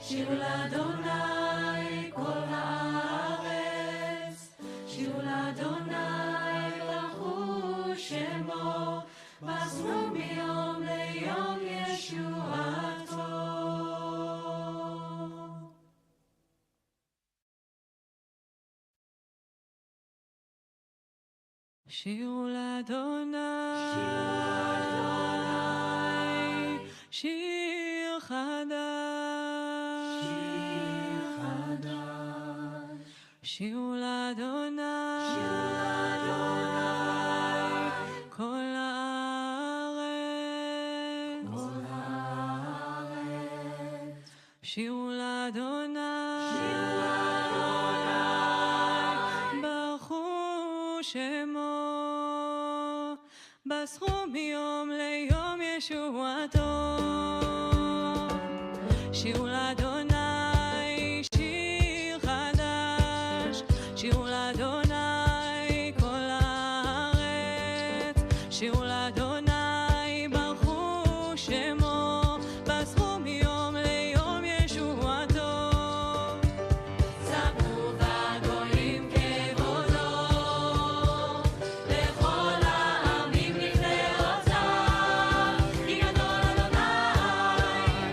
שירו לאדוני כל הארץ, שירו לאדוני ברכו שמו, מסרו מיום ליום ישועתו. שירו לאדוני, שיר חדש, שירו לאדוני, כל הארץ, שירו לאדוני, ברכו שמו, בסרו מיום ליום ישועתו. שירו לאדוני שיר חדש, שירו לאדוני כל הארץ, שירו לאדוני ברכו שמו, בסרו מיום ליום ישועתו. ספרו בגויים כבודו, לכל העמים נפלאותיו, כי גדול אדוני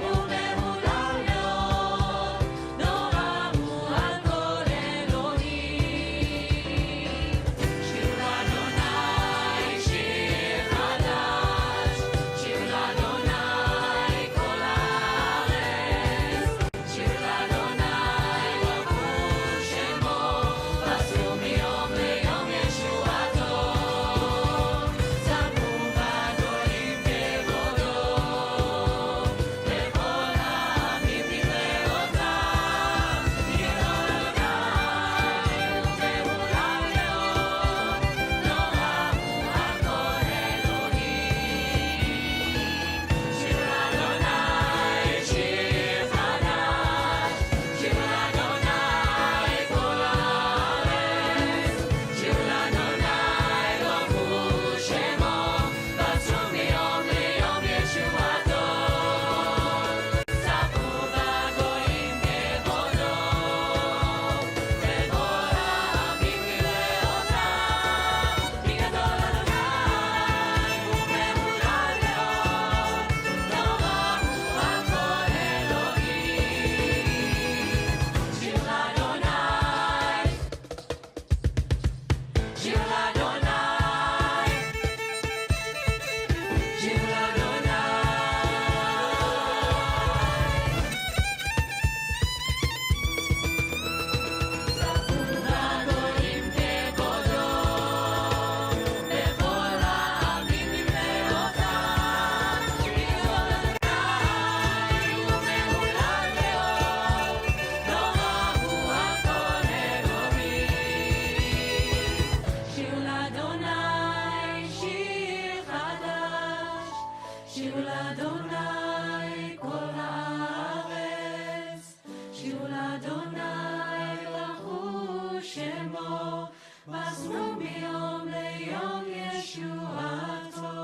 ומהולל מאוד, נורא הוא על כל אלוהים. שירו לאדוני שיר חדש, שירו לאדוני כל הארץ, שירו לאדוני ברכו שמו, בסרו מיום ליום ישועתו. ספרו בגויים כבודו, לכל העמים נפלאותיו, כי גדול אדוני ומהולל מאוד, נורא הוא על כל אלוהים. שירו לאדוני שיר חדש, שירו לאדוני כל הארץ, שירו לאדוני ברכו שמו, בסרו מיום ליום ישועתו. ספרו בגויים כבודו, לכל העמים נפלאותיו, כי גדול אדוני ומהולל מאוד, נורא הוא על כל אלוהים. שירו לאדוני, שירו לאדוני, שירו לאדוני. ספרו בגויים כבודו, לכל העמים נפלאותיו, כי גדול אדוני ומהולל מאוד, נורא הוא על כל אלוהים. שירו לאדוני שיר חדש, שירו לאדוני כל הארץ, שירו לאדוני ברכו שמו, מסרו מיום ליום ישועתו.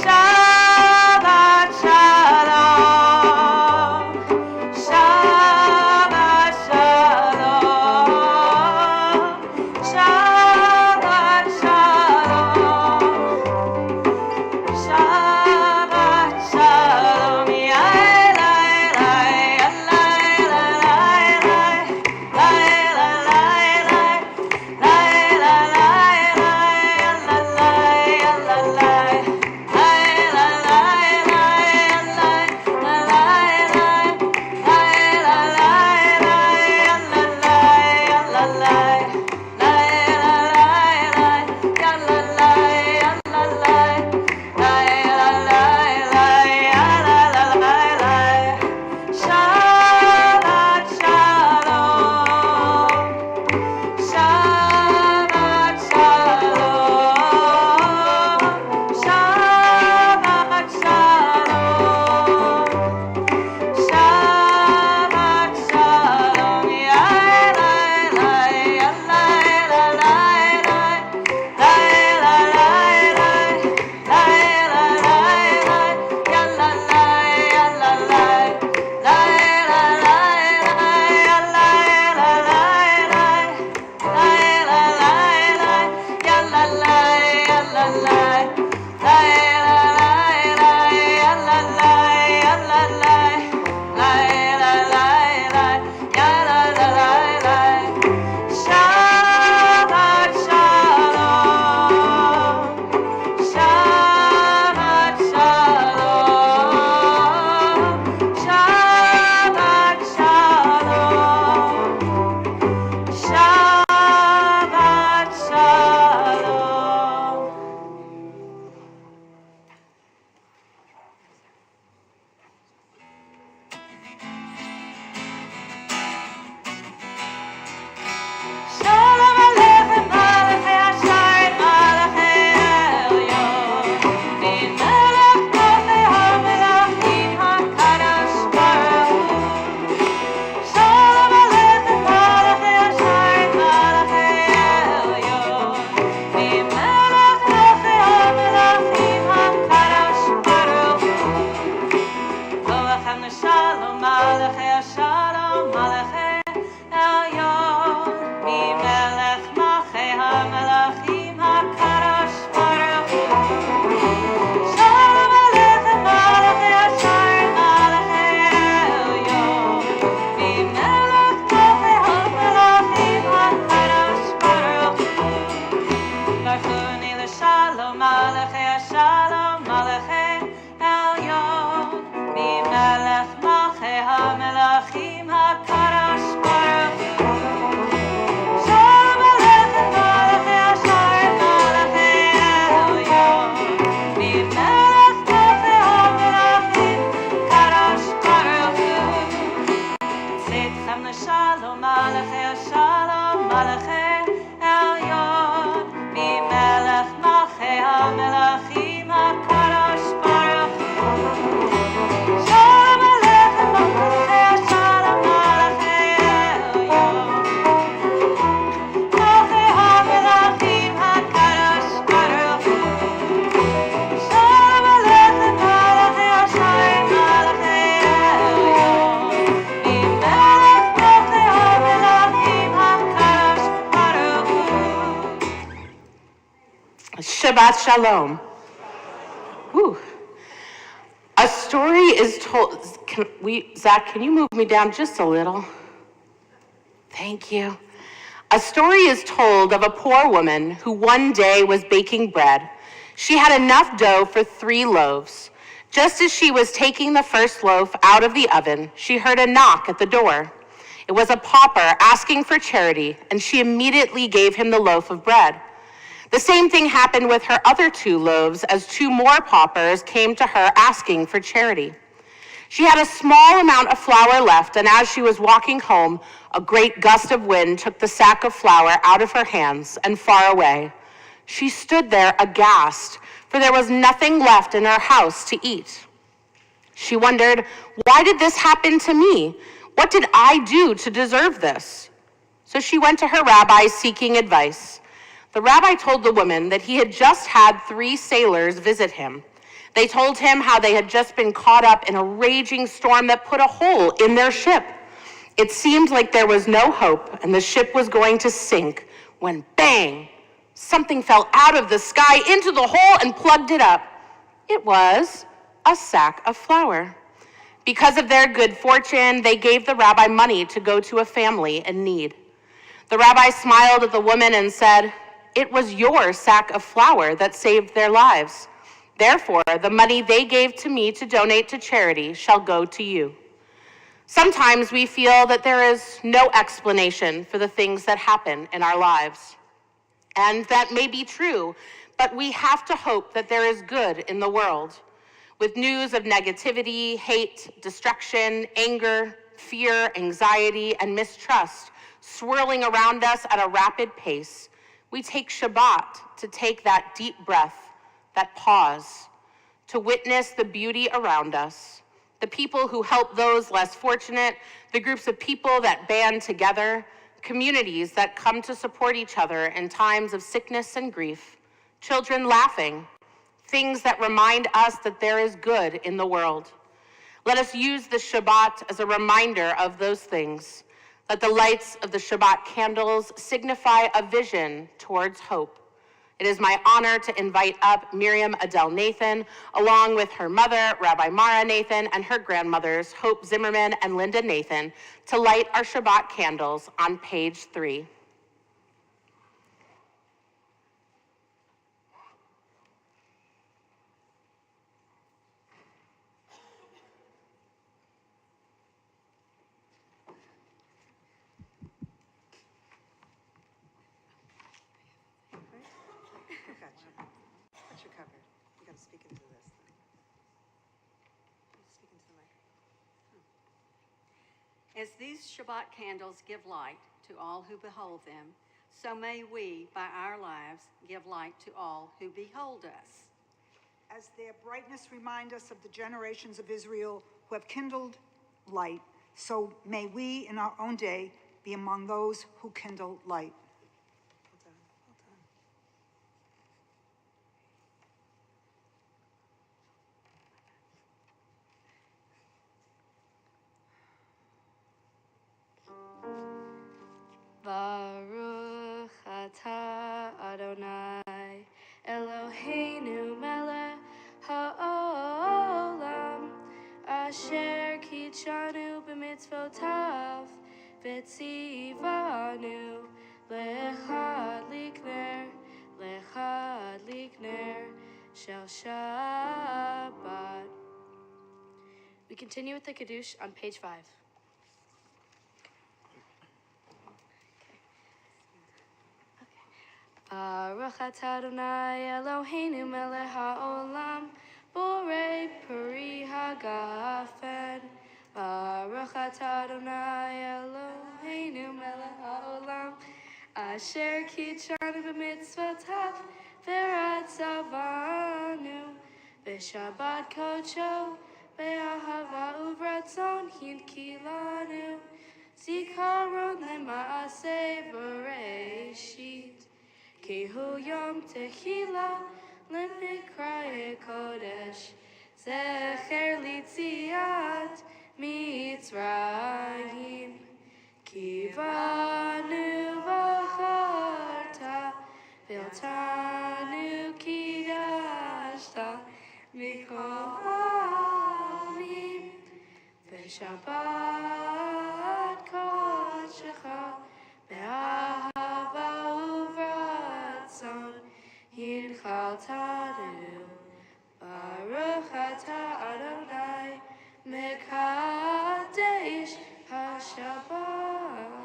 Shabbat shalom, Shabbat shalom, Shabbat shalom, Shabbat shalom, ya la la la la la la la la la la. Shabbat Shalom. Whew. A story is told. Zach, can you move me down just a little? Thank you. A story is told of a poor woman who one day was baking bread. She had enough dough for 3 loaves. Just as she was taking the first loaf out of the oven, she heard a knock at the door. It was a pauper asking for charity, and she immediately gave him the loaf of bread. The same thing happened with her other 2 loaves as 2 more paupers came to her asking for charity. She had a small amount of flour left, and as she was walking home, a great gust of wind took the sack of flour out of her hands and far away. She stood there aghast, for there was nothing left in her house to eat. She wondered, why did this happen to me? What did I do to deserve this? So she went to her rabbi seeking advice. The rabbi told the woman that he had just had 3 sailors visit him. They told him how they had just been caught up in a raging storm that put a hole in their ship. It seemed like there was no hope and the ship was going to sink when bang, something fell out of the sky into the hole and plugged it up. It was a sack of flour. Because of their good fortune, they gave the rabbi money to go to a family in need. The rabbi smiled at the woman and said, "It was your sack of flour that saved their lives. Therefore, the money they gave to me to donate to charity shall go to you." Sometimes we feel that there is no explanation for the things that happen in our lives. And that may be true, but we have to hope that there is good in the world. With news of negativity, hate, destruction, anger, fear, anxiety, and mistrust swirling around us at a rapid pace, we take Shabbat to take that deep breath, that pause, to witness the beauty around us, the people who help those less fortunate, the groups of people that band together, communities that come to support each other in times of sickness and grief, children laughing, things that remind us that there is good in the world. Let us use the Shabbat as a reminder of those things. Let the lights of the Shabbat candles signify a vision towards hope. It is my honor to invite up Miriam Adele Nathan, along with her mother, Rabbi Mara Nathan, and her grandmothers, Hope Zimmerman and Linda Nathan, to light our Shabbat candles on page 3. Got you covered. You got to speak into this. Speak into the microphone. As these Shabbat candles give light to all who behold them, so may we, by our lives, give light to all who behold us. As their brightness remind us of the generations of Israel who have kindled light, so may we in our own day be among those who kindle light. Baruch atah Adonai Eloheinu melech ha'olam asher kitshanu b'mitzvotav v'tzivanu lechadlik ner shel Shabbat. We continue with the Kiddush on page 5. Baruch atah Adonai Eloheinu melech ha'olam borei peri hagafen. Baruch atah Adonai Eloheinu melech ha'olam asher kitshanu b'mitzvotav v'ratzavanu v'shabbat kodsho v'ahava uvratzon hinkilanu zikaron lema'aseh v'reishit. Ki hu yom tehila lemikra kodesh zecher litziat mitzrayim ki vanu v'charta v'iltanu ki Shabbat Kodesh Be'ahava uvratzon Hinchaltanu Baruch atah Adonai Mekadesh HaShabbat.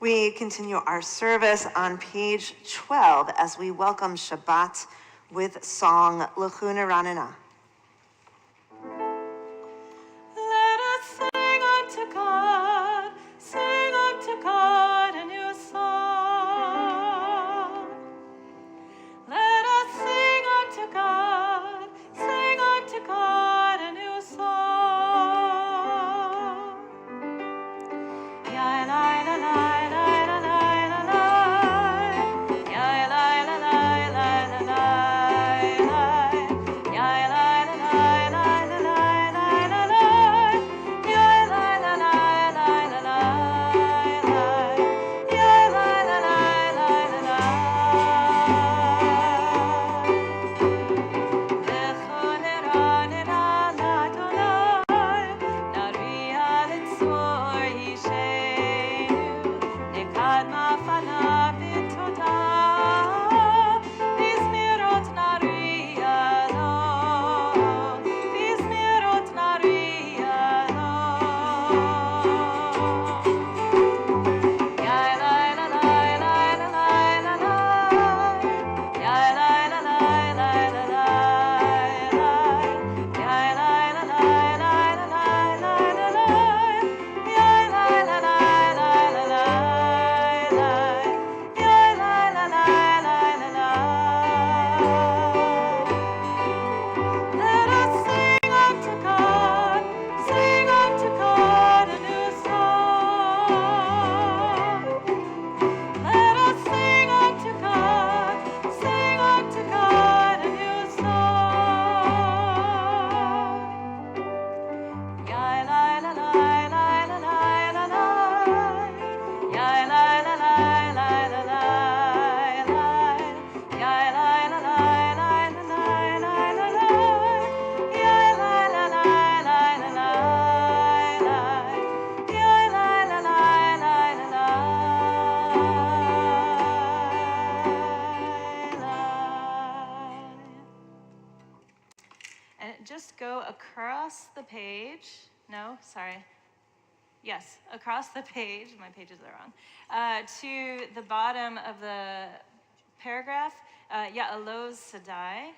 We continue our service on page 12 as we welcome Shabbat with song L'chuna Ranana. Let us sing unto God a new song. Let us sing unto God a new song. Ya la la la la la la la la. Ya la la la la la la la. Ya la la la la la la la la. Ya la la la la la la. Ya la la la la la. L'chuna ranana l'Adonai, nariya l'tzor yishenu, nekad mafana b'toda, b'zmirot nariya lo, b'zmirot nariya lo. Ya la la la la la la la la. Ya la la la la la la. Ya la la la la la la la la. Ya la la la la la la. Ya la la la la la la. Let us sing unto God a new song. Let us sing unto God a new song. Ya la la la la la la la la. Ya la la la la la la la. Ya la la la la la la la la. Ya la la la la la la. Ya la la la la la la. And just go across the page. No, sorry. Yes, across the page. My pages are wrong. To the bottom of the paragraph. Aloz Sadai.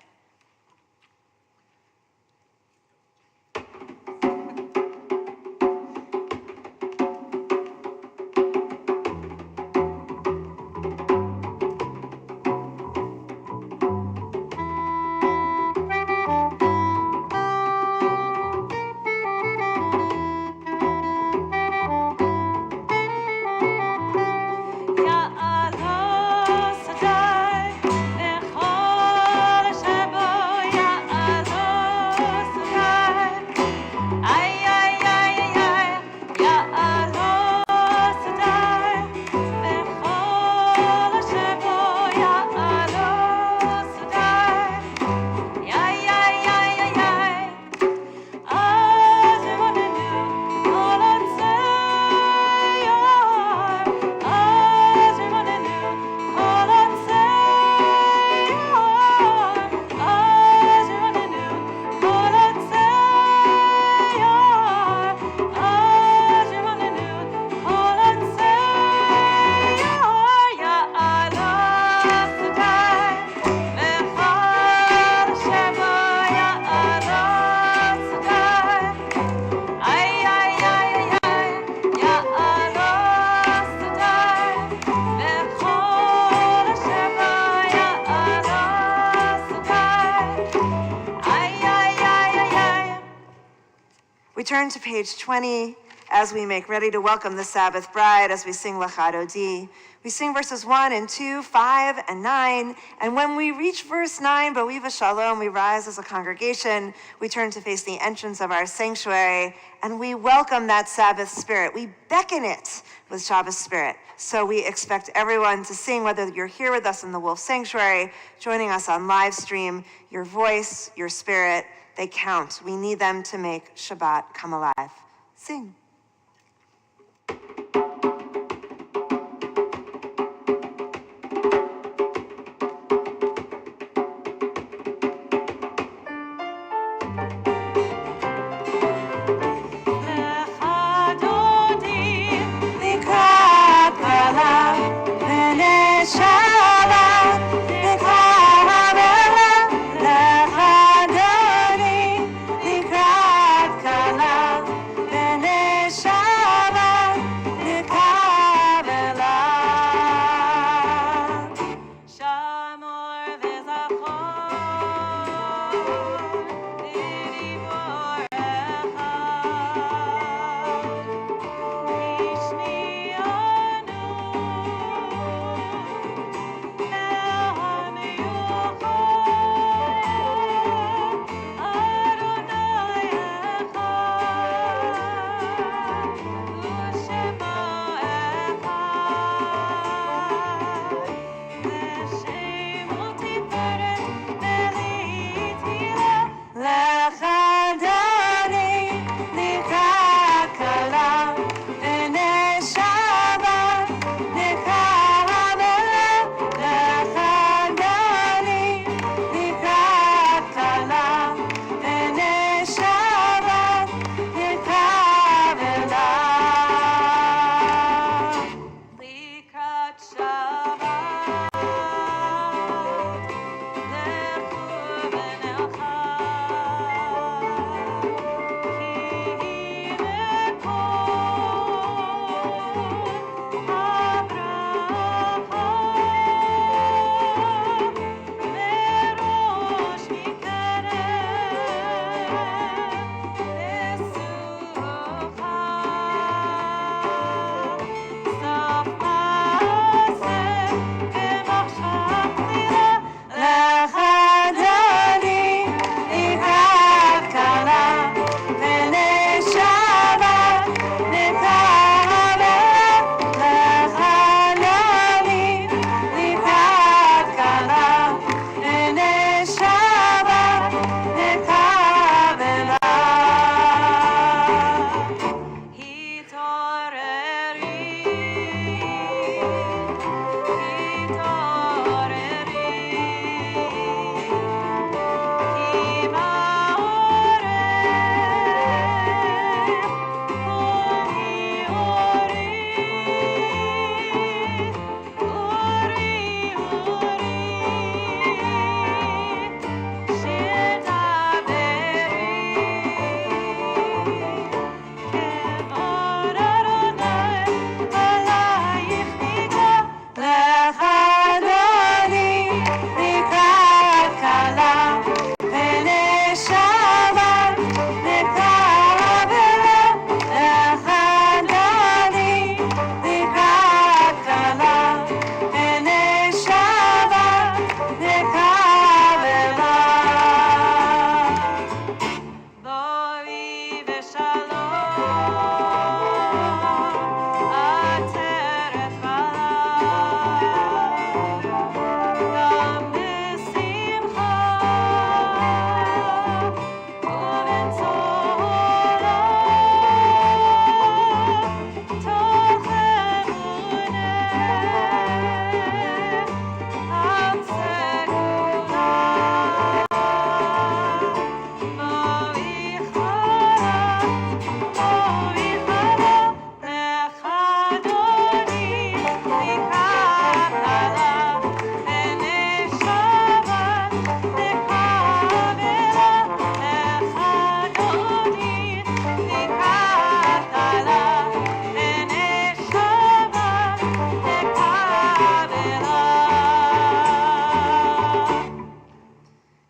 We turn to page 20 as we make ready to welcome the Sabbath bride as we sing Lecha Dodi. We sing verses 1 and 2, 5 and 9, and when we reach verse 9, Bo'iva Shalom, we rise as a congregation, we turn to face the entrance of our sanctuary, and we welcome that Sabbath spirit. We beckon it with Shabbat spirit. So we expect everyone to sing, whether you're here with us in the Wolf Sanctuary, joining us on live stream, your voice, your spirit, they count. We need them to make Shabbat come alive. Sing.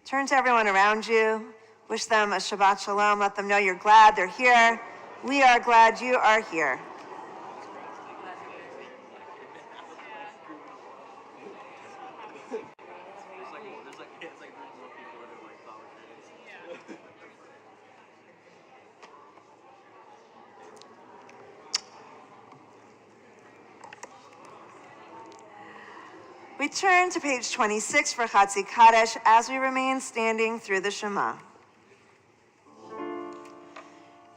Turn to everyone around you. Wish them a Shabbat Shalom. Let them know you're glad they're here. We are glad you are here. We turn to page 26 for Chatzi Kadesh as we remain standing through the Shema.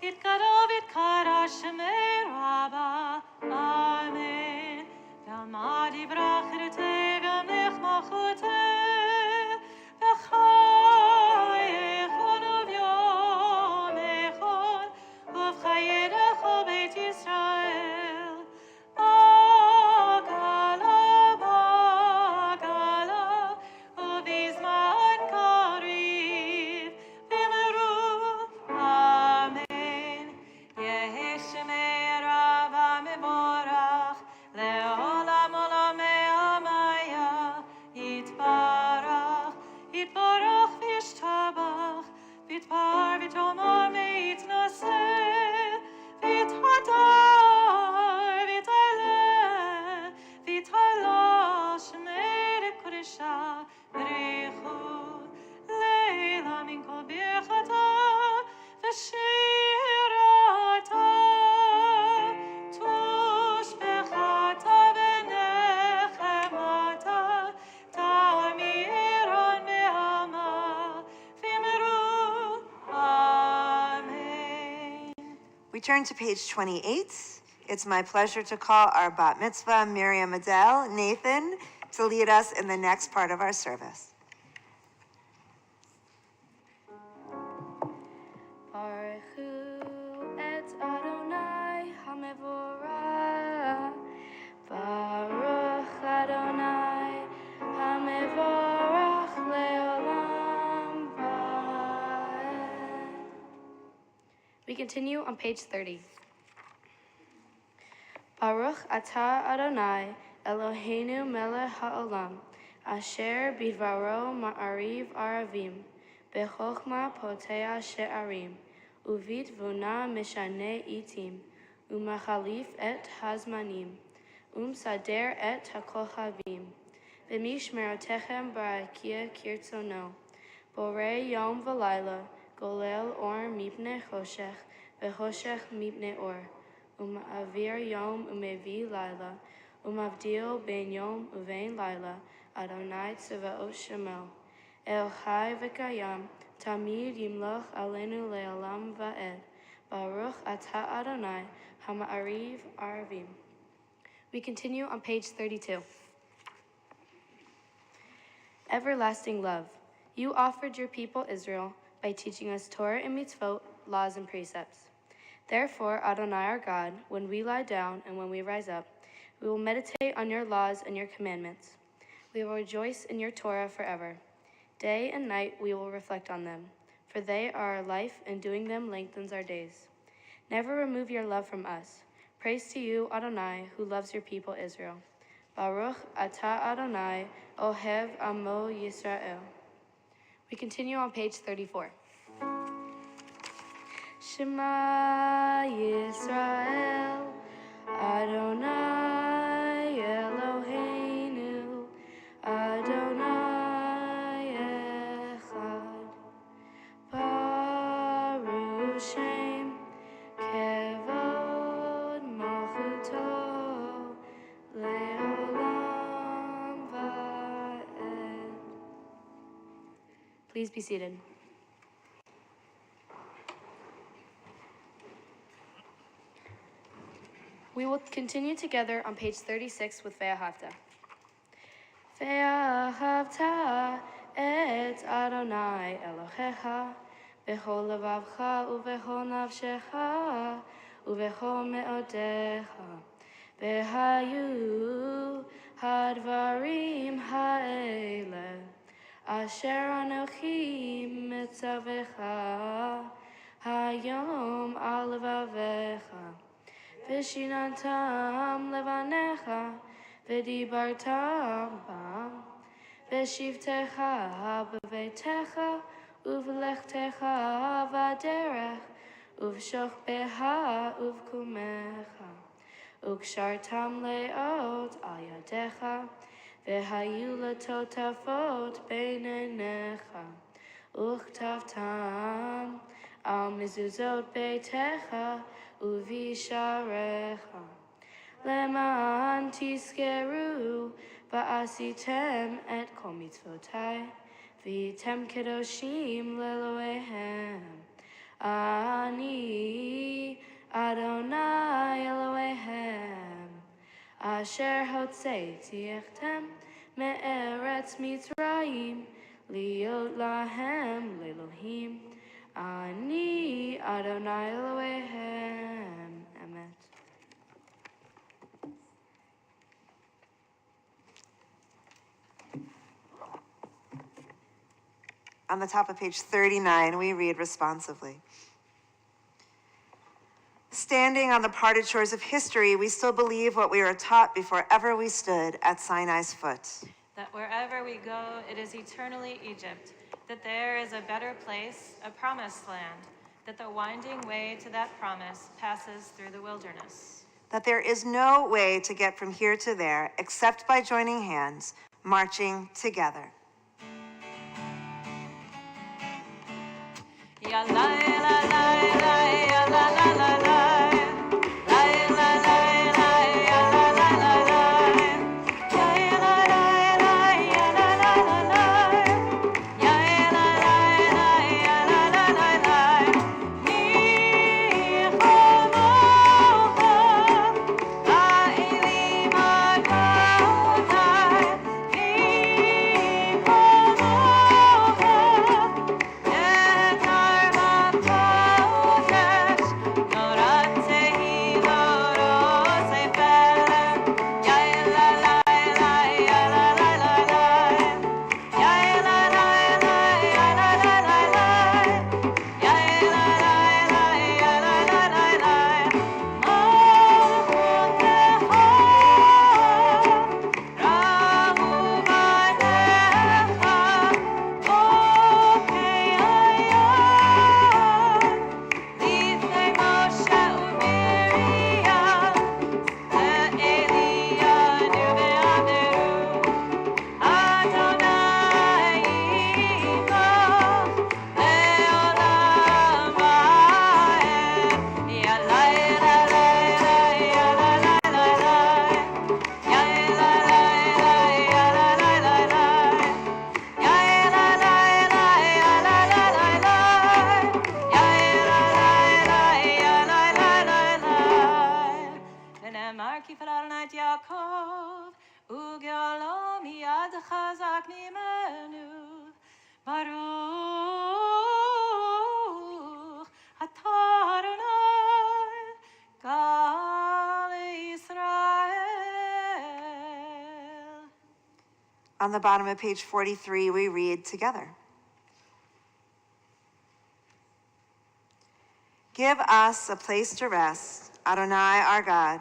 יתקרב יתקרא שמי רבה, אמן. ועמד יברח חרתי וימליך מלכותי, וחייכון וביומכון, ובחייך בית ישראל. בגלה, בגלה, ובזמן קריב, ואמרו אמן. יהי שמי רבה מבורך, לעולם עולמי עמיה. יתברך, יתברך וישתבח, ויתפאר ותאמר ויתנשא, ויתהדר, ויתעלה, ויתהלל שמי לקודשה בריחו, לילה מן כל ברכתה ושירתה, תושבחתה ונחמתה, תמירן בעלמה, ואמרו אמן. We turn to page 28. It's my pleasure to call our bat mitzvah, Miriam Adele, Nathan, to lead us in the next part of our service. Baruchu et Adonai HaMevorach. Baruch Adonai HaMevorach le'olam va'ed. We continue on page 30. Baruch atah Adonai Eloheinu melech ha'olam, asher bidvaro ma'ariv aravim, bechokma potea she'arim, uvit vuna mishane itim, umachalif et hazmanim, sader et hakochavim, v'mishmerotechem barakia kirtzono, borei yom v'layla, golel or mipne choshech, v'choshech mipne or, avir yom umevi layla, umavdil ben yom uvein layla, Adonai tzavaot shemo. El chai v'kayam, tamid yimloch alenu le'olam va'ed. Baruch atah Adonai hama'ariv aravim. We continue on page 32. Everlasting love. You offered your people Israel by teaching us Torah and mitzvot, laws and precepts. Therefore, Adonai our God, when we lie down and when we rise up, we will meditate on your laws and your commandments. We will rejoice in your Torah forever. Day and night we will reflect on them, for they are our life, and doing them lengthens our days. Never remove your love from us. Praise to you, Adonai, who loves your people Israel. Baruch atah Adonai, ohev amo Yisrael. We continue on page 34. Shema Yisrael, Adonai Eloheinu, Adonai Echad. Baruch Shem, Kevod Malchuto, Le'olam Va'ed. Please be seated. We will continue together on page 36 with Ve'ahavta. Ve'ahavta et Adonai Elohecha b'chol levavcha u'b'chol nafshecha u'b'chol me'odecha v'hayu hadvarim ha'ele asher anochi mitzavecha hayom al levavecha Vishinantam levanecha, v'dibartam bam, v'shivtecha b'veitecha, uv'lechtecha v'aderech, ובשוכבך ובקומך, וקשרתם לאות על ידיך, והיו לטוטפות בין עיניך, וכתבתם על מזוזות ביתך ובשעריך, למען תזכרו ועשיתם את כל מצוותי, והייתם קדושים לאלוהיהם. אני אדוני אלוהיהם, אשר הוצאתי אתכם מארץ מצרים, להיות להם לאלוהים. אני אדוני אלוהיהם. אמת. On the top of page 39, we read responsively. Standing on the parted shores of history, we still believe what we were taught before ever we stood at Sinai's foot. That wherever we go, it is eternally Egypt, that there is a better place, a promised land, that the winding way to that promise passes through the wilderness. That there is no way to get from here to there except by joining hands, marching together. Ya la la la la, ya la la la la, la la la la, ya la la la la, ya la la la, ya la la la la, ya la la la, ya la la la la. Ni khomocha, ha'elim ha'kotai, ni On the bottom of page 43, we read together. Give us a place to rest, Adonai our God.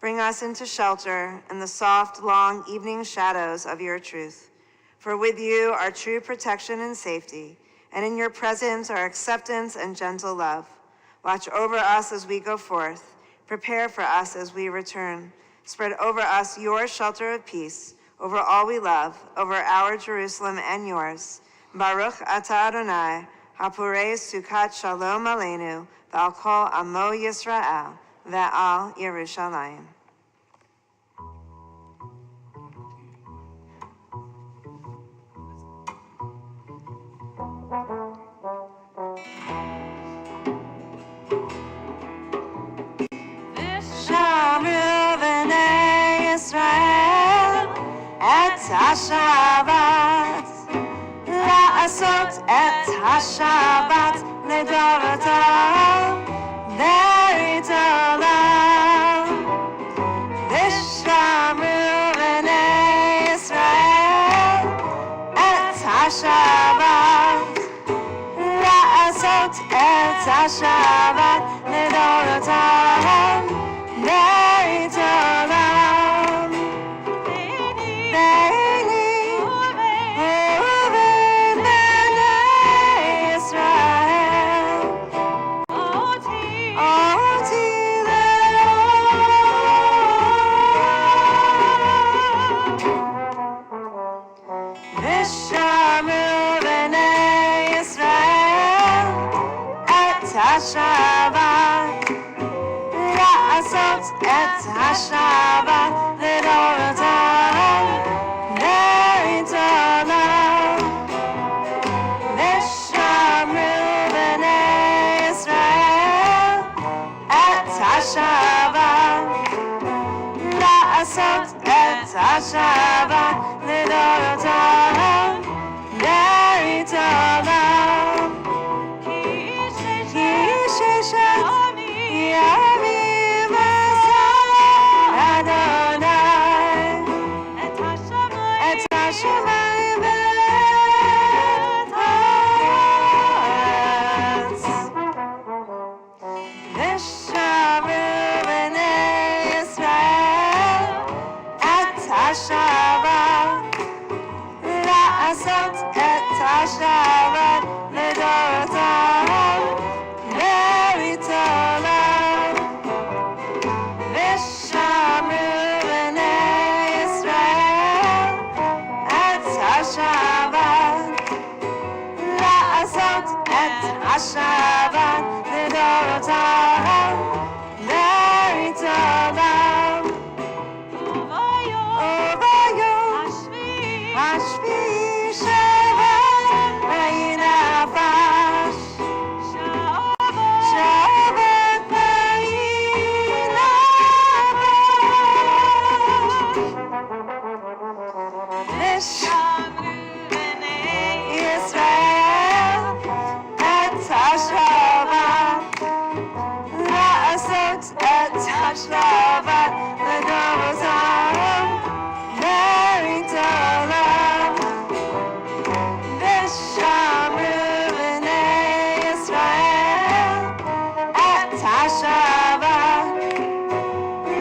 Bring us into shelter in the soft, long evening shadows of your truth. For with you are true protection and safety, and in your presence are acceptance and gentle love. Watch over us as we go forth. Prepare for us as we return. Spread over us your shelter of peace, over all we love, over our Jerusalem and yours. Baruch atah Adonai, hapurei sukat shalom aleinu, v'al kol amo Yisrael, ve'al Yerushalayim. Shamru b'nei Yisrael et HaShabbat, la'asot et HaShabbat לדורותיו, ברית עולם. ושמרו בני ישראל את השבת, לעשות את השבת לדורותיו, ברית עולם. ביני ובין בני ישראל, אותי השבת, לעשות את השבת לדורותם, ברית עולם. ושמרו בני ישראל את השבת, לעשות את השבת לדורותם, ברית עולם. כי ששת ימים עשה אדוני את השמיים ואת הארץ. ושמרו בני ישראל את השבת, לעשות את השבת לדורותם, ברית עולם. ושמרו בני ישראל את השבת, לעשות את השבת לדורותם, ברית עולם. וביום השביעי שבת ויהי נפש, שבת ויהי נפש. ושמרו בני ישראל את השבת, לעשות את השבת לדורותם, ברית עולם. ושמרו בני ישראל את השבת,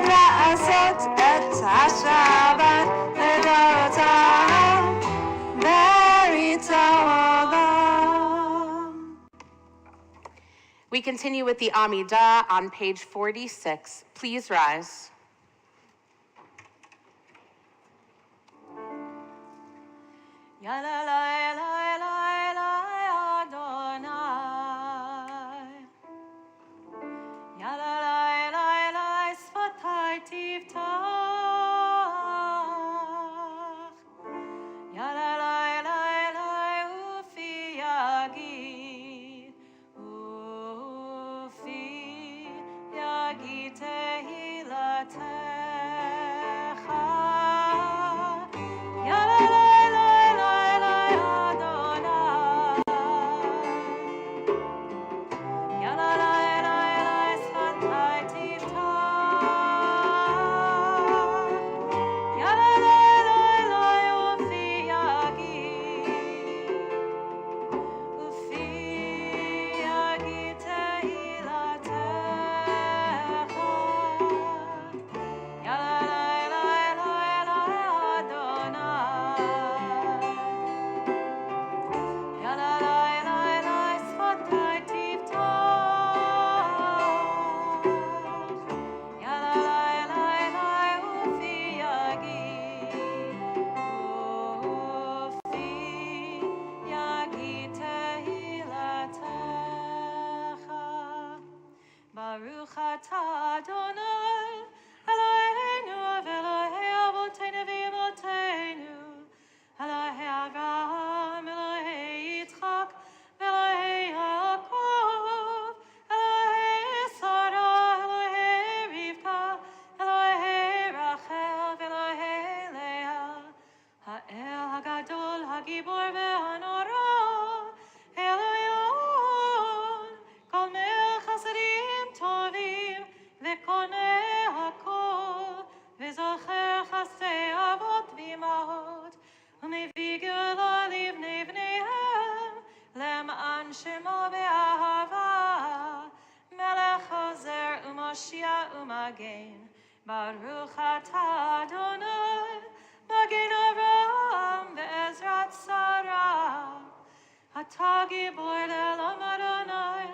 לעשות את השבת לדורותם, ברית עולם. We continue with the Amidah on page 46. Please rise. Ya la la la la la Adonai. Ya la la la la Sfatai tiftach. Ya la la la la Ufi yagid. Ufi yagid tehilatecha. Ya la la la la la Adonai. Ya la la la la Sfatai tiftach. Ya la la la la Ufi yagid. Ufi yagid tehilatecha. Ya la la la la la Adonai. Ya la la la la Sfatai tiftach. Ya la la la la Ufi yagid. Ufi yagid tehilatecha. Baruch atah Adonai, Eloheinu v'Elohei avoteinu v'imotenu, Elohei Avraham, Elohei Yitzchak, v'Elohei Yaakov, Elohei Sarah, Elohei Rivka, Elohei Rachel, v'Elohei Leah, Ha'el Hagadol, Hagibor v'Hanora, Elyon, Kol Melech Chasadim Tovim, v'Konei Hakol, v'Zocher Chasdei Avot v'Imahot, ומביא גאולה לבני בניהם, למען שמו באהבה, מלך עוזר ומושיע ומגן. ברוך אתה אדוני, מגן אברהם בעזרת שרה. אתה גיבור לעולם אדוני,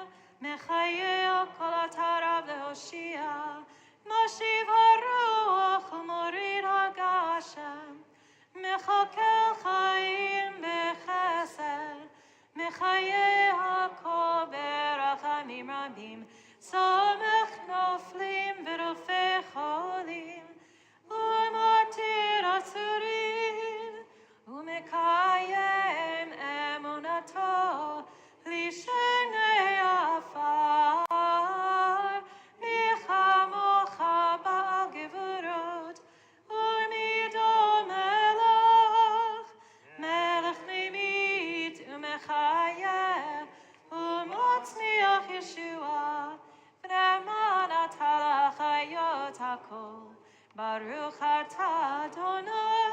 מחיה כל התרב להושיע, משיב הרוח ומוריד הגשם. מחכה חיים בחסד, מחיה הכל ברחמים רבים. mechayeh, u'matzmiach Yeshua, v'ne'eman ata l'chayot hakol. Baruch atah Adonai,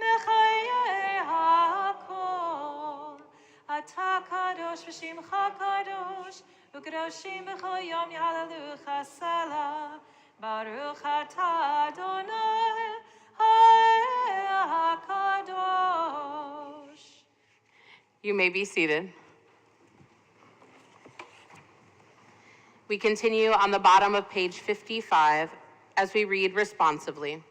mechayeh hakol. Atah kadosh v'shimcha kadosh, u'kadoshim b'chol yom yahalelucha salah. Baruch atah Adonai, HaKadosh. You may be seated. We continue on the bottom of page 55 as we read responsively.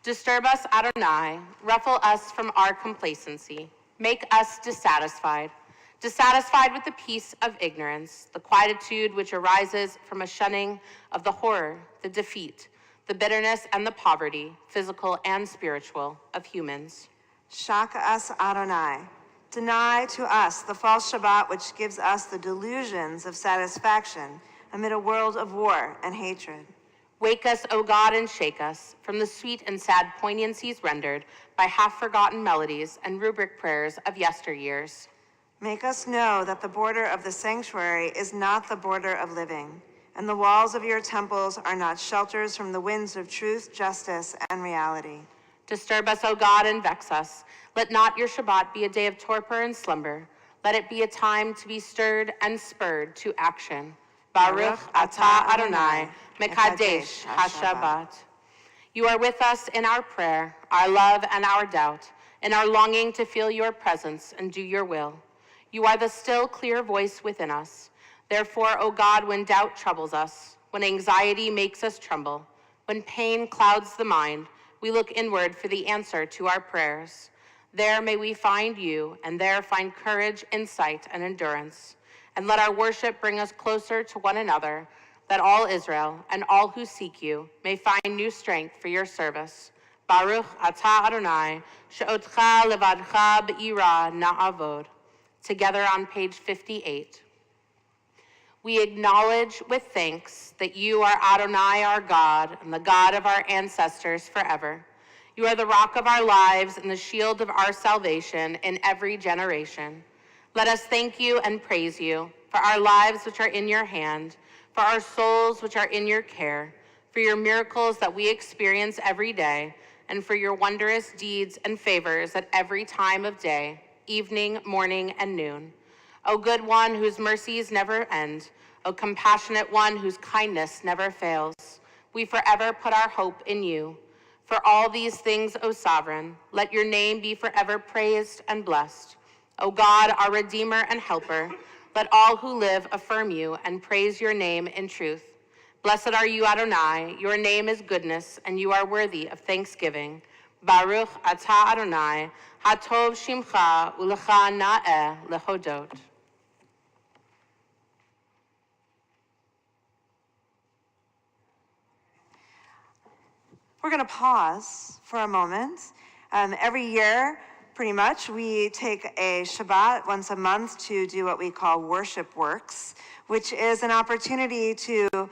Disturb us, Adonai, ruffle us from our complacency, make us dissatisfied with the peace of ignorance, the quietude which arises from a shunning of the horror, the defeat, the bitterness and the poverty, physical and spiritual, of humans. Shock us, Adonai. Deny to us the false Shabbat which gives us the delusions of satisfaction amid a world of war and hatred. Wake us, O God, and shake us from the sweet and sad poignancies rendered by half-forgotten melodies and rubric prayers of yesteryears. Make us know that the border of the sanctuary is not the border of living, and the walls of your temples are not shelters from the winds of truth, justice, and reality. Disturb us, O God, and vex us. Let not your Shabbat be a day of torpor and slumber. Let it be a time to be stirred and spurred to action. Baruch atah Adonai, Mekadesh HaShabbat. You are with us in our prayer, our love, and our doubt, in our longing to feel your presence and do your will. You are the still, clear voice within us. Therefore, O God, when doubt troubles us, when anxiety makes us tremble, when pain clouds the mind, we look inward for the answer to our prayers. There may we find you, and there find courage, insight, and endurance. And let our worship bring us closer to one another, that all Israel and all who seek you may find new strength for your service. Baruch atah Adonai, she'otcha levadcha be'ira na'avod. Together on page 58. We acknowledge with thanks that you are Adonai, our God, and the God of our ancestors forever. You are the rock of our lives and the shield of our salvation in every generation. Let us thank you and praise you for our lives which are in your hand, for our souls which are in your care, for your miracles that we experience every day, and for your wondrous deeds and favors at every time of day, evening, morning, and noon. O good one whose mercies never end, O compassionate one whose kindness never fails, we forever put our hope in you. For all these things, O sovereign, let your name be forever praised and blessed. O God, our Redeemer and Helper, let all who live affirm you and praise your name in truth. Blessed are you, Adonai, your name is goodness, and you are worthy of thanksgiving. Baruch atah Adonai, hatov shimcha ulecha na'eh lehodot. We're going to pause for a moment. Every year, pretty much, we take a Shabbat once a month to do what we call Worship Works, which is an opportunity to,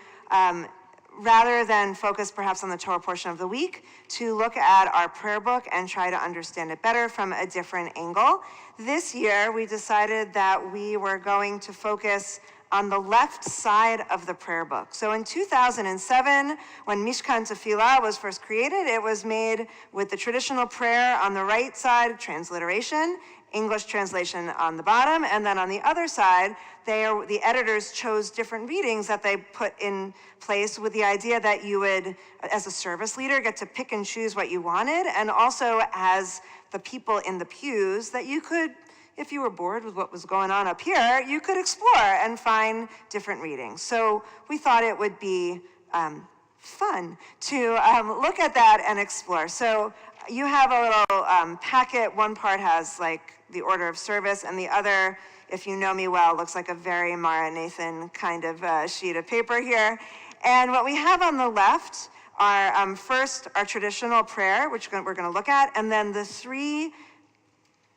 rather than focus perhaps on the Torah portion of the week, to look at our prayer book and try to understand it better from a different angle. This year, we decided that we were going to focus on the left side of the prayer book. So in 2007, when Mishkan Tefillah was first created, it was made with the traditional prayer on the right side, transliteration, English translation on the bottom, and then on the other side, the editors chose different readings that they put in place with the idea that you would, as a service leader, get to pick and choose what you wanted, and also as the people in the pews, that you could, if you were bored with what was going on up here, you could explore and find different readings. So we thought it would be fun to look at that and explore. So you have a little packet. One part has like the order of service, and the other, if you know me well, looks like a very Mara Nathan kind of sheet of paper here. And what we have on the left are first our traditional prayer, which we're going to look at, and then the three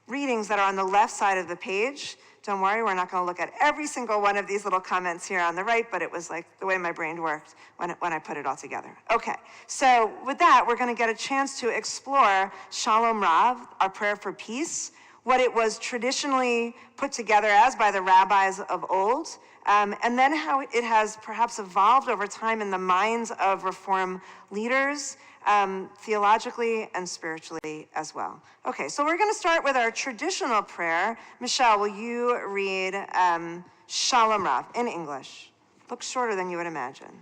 readings that are on the left side of the page. Don't worry, we're not going to look at every single one of these little comments here on the right, but it was like the way my brain worked when I put it all together. Okay, so with that, we're going to get a chance to explore Shalom Rav, our prayer for peace, what it was traditionally put together as by the rabbis of old, and then how it has perhaps evolved over time in the minds of Reform leaders, theologically and spiritually as well. Okay, so we're going to start with our traditional prayer. Michelle, will you read Shalom Rav in English? Looks shorter than you would imagine.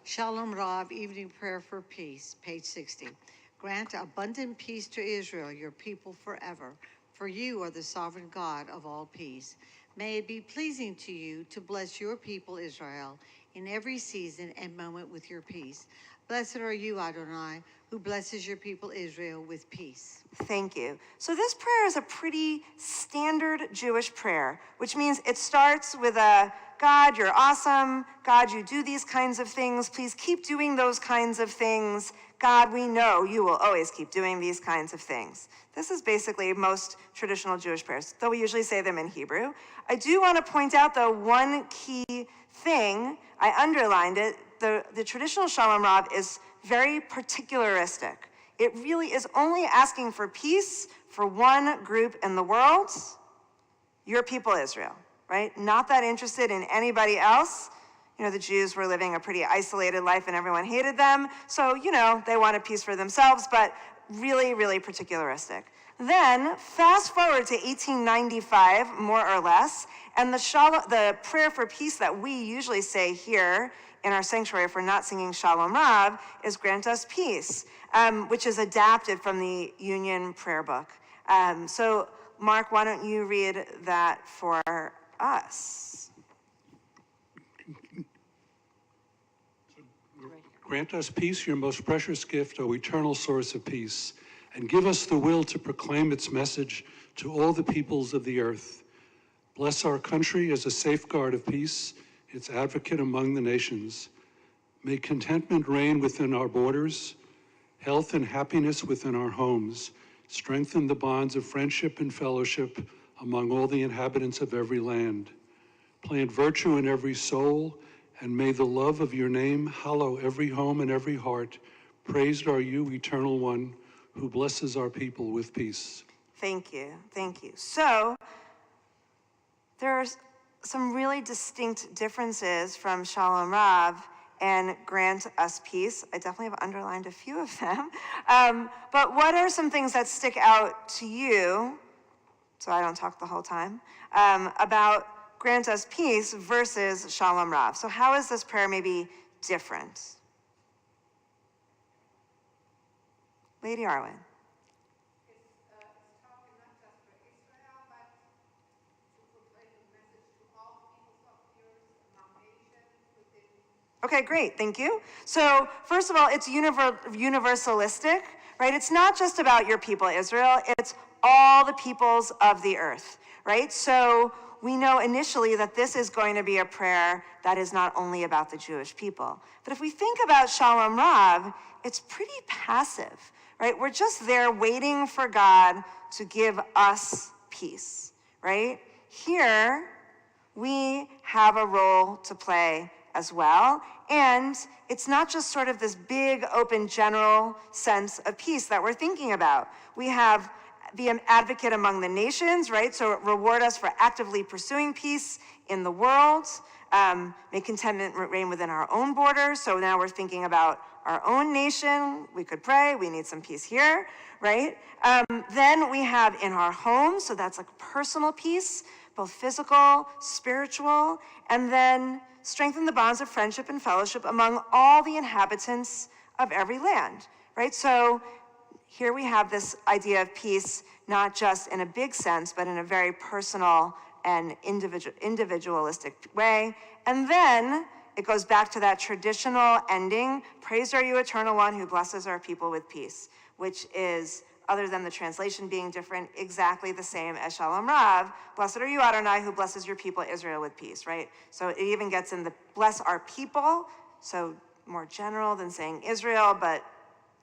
Shalom Rav, Evening Prayer for Peace, page 60. Grant abundant peace to Israel, your people forever, for you are the sovereign God of all peace. May it be pleasing to you to bless your people Israel in every season and moment with your peace. Blessed are you, Adonai, who blesses your people Israel with peace. Thank you. So this prayer is a pretty standard Jewish prayer, which means it starts with a God, you're awesome. God, you do these kinds of things. Please keep doing those kinds of things. God, we know you will always keep doing these kinds of things. This is basically most traditional Jewish prayers, though we usually say them in Hebrew. I do want to point out, though, one key thing. I underlined it. The traditional Shalom Rav is very particularistic. It really is only asking for peace for one group in the world, your people Israel, right? Not that interested in anybody else. You know, the Jews were living a pretty isolated life and everyone hated them. So, you know, they wanted peace for themselves, but really, really particularistic. Then, fast forward to 1895, more or less, and the prayer for peace that we usually say here in our sanctuary for not singing Shalom Rav is grant us peace, which is adapted from the Union Prayer Book. So, Mark, why don't you read that for us? Grant us peace, your most precious gift, O eternal source of peace, and give us the will to proclaim its message to all the peoples of the earth. Bless our country as a safeguard of peace, its advocate among the nations. May contentment reign within our borders, health and happiness within our homes. Strengthen the bonds of friendship and fellowship among all the inhabitants of every land. Plant virtue in every soul, and may the love of your name hallow every home and every heart. Praised are you, Eternal One, who blesses our people with peace. Thank you, thank you. So, there's some really distinct differences from Shalom Rav and grant us peace. I definitely have underlined a few of them. But what are some things that stick out to you, so I don't talk the whole time, about grant us peace versus Shalom Rav? So how is this prayer maybe different? Lady Arwen. Okay, great, thank you. So first of all, it's universalistic, right? It's not just about your people, Israel, it's all the peoples of the earth, right? So we know initially that this is going to be a prayer that is not only about the Jewish people. But if we think about Shalom Rav, it's pretty passive, right? We're just there waiting for God to give us peace, right? Here, we have a role to play as well. And it's not just sort of this big, open, general sense of peace that we're thinking about. We have be an advocate among the nations, right? So reward us for actively pursuing peace in the world. May contentment reign within our own borders. So now we're thinking about our own nation. We could pray, we need some peace here, right? Then we have in our homes, so that's like personal peace, both physical, spiritual, and then strengthen the bonds of friendship and fellowship among all the inhabitants of every land, right? So here we have this idea of peace, not just in a big sense, but in a very personal and individualistic way. And then it goes back to that traditional ending, praised are you, Eternal One, who blesses our people with peace, which is, other than the translation being different, exactly the same as Shalom Rav. Blessed are you, Adonai, who blesses your people Israel with peace, right? So it even gets in the bless our people, so more general than saying Israel, but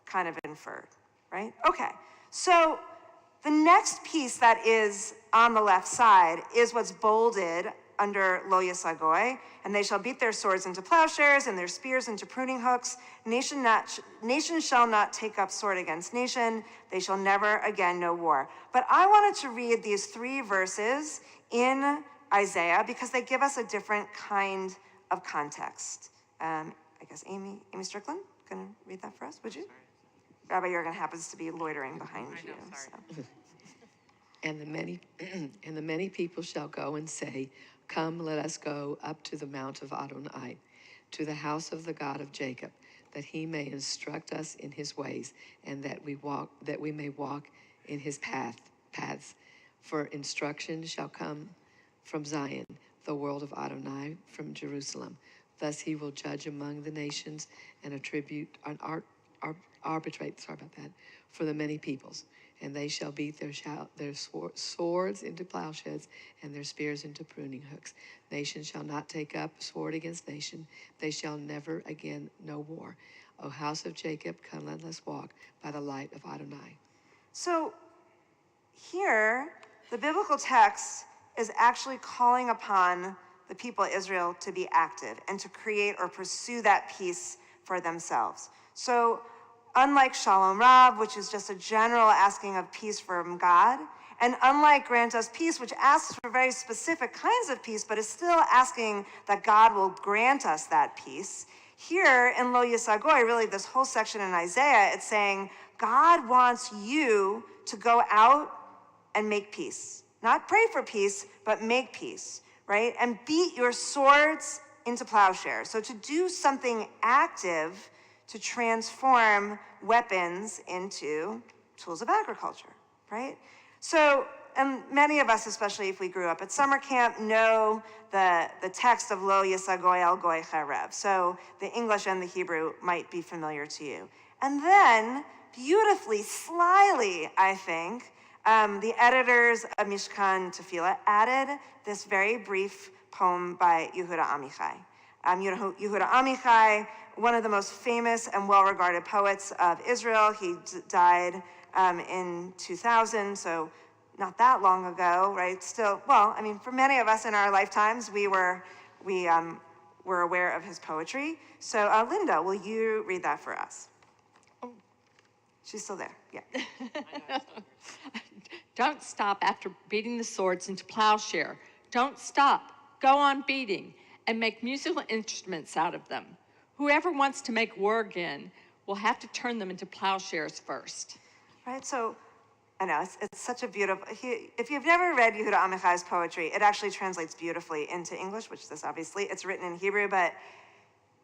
kind of inferred, right? Okay, so the next piece that is on the left side is what's bolded under Lo Yisagoi, and they shall beat their swords into plowshares and their spears into pruning hooks. Nation shall not take up sword against nation. They shall never again know war. But I wanted to read these 3 verses in Isaiah because they give us a different kind of context. I guess Amy Strickland, gonna read that for us, would you? Rabbi Yergin happens to be loitering behind you. So. And the many people shall go and say, "Come, let us go up to the mount of Adonai, to the house of the God of Jacob, that he may instruct us in his ways, and that we may walk in his paths. For instruction shall come from Zion, the world of Adonai from Jerusalem. Thus he will judge among the nations and arbitrate for the many peoples. And they shall beat their swords into plowshares and their spears into pruning hooks. Nation shall not take up sword against nation. They shall never again know war. O house of Jacob, come, let us walk by the light of Adonai." So here, the biblical text is actually calling upon the people of Israel to be active and to create or pursue that peace for themselves. So unlike Shalom Rav, which is just a general asking of peace from God, and unlike Grant Us Peace, which asks for very specific kinds of peace, but is still asking that God will grant us that peace, here in Lo Yisagoi, really this whole section in Isaiah, it's saying God wants you to go out and make peace. Not pray for peace, but make peace, right? And beat your swords into plowshares. So to do something active to transform weapons into tools of agriculture, right? So, and many of us, especially if we grew up at summer camp, know the text of Lo Yisagoi El Goy Charev. So the English and the Hebrew might be familiar to you. And then, beautifully, slyly, I think, the editors of Mishkan Tefillah added this very brief poem by Yehuda Amichai. Yehuda Amichai, one of the most famous and well-regarded poets of Israel. He died in 2000, so not that long ago, right? Still, well, I mean, for many of us in our lifetimes, we were aware of his poetry. So Linda, will you read that for us? She's still there, yeah. Don't stop after beating the swords into plowshare. Don't stop. Go on beating and make musical instruments out of them. Whoever wants to make war again will have to turn them into plowshares first. Right, so I know, it's such a beautiful, if you've never read Yehuda Amichai's poetry, it actually translates beautifully into English, which this obviously, it's written in Hebrew, but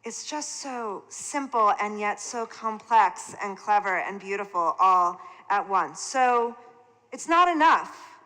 it's just so simple and yet so complex and clever and beautiful all at once. So it's not enough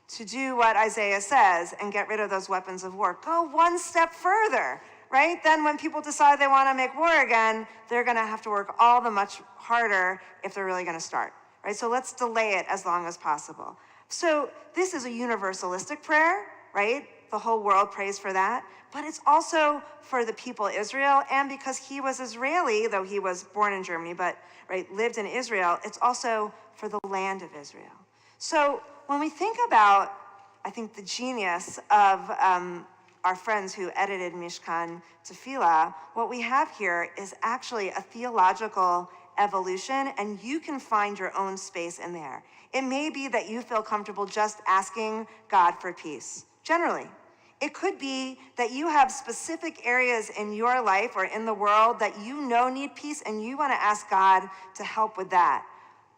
to do what Isaiah says and get rid of those weapons of war. Go one step further, right? Then when people decide they want to make war again, they're going to have to work all the much harder if they're really going to start, right? So let's delay it as long as possible. So this is a universalistic prayer, right? The whole world prays for that. But it's also for the people of Israel, and because he was Israeli, though he was born in Germany, but right, lived in Israel, it's also for the land of Israel. So when we think about, I think, the genius of our friends who edited Mishkan Tefillah, what we have here is actually a theological evolution, and you can find your own space in there. It may be that you feel comfortable just asking God for peace, generally. It could be that you have specific areas in your life or in the world that you know need peace, and you want to ask God to help with that.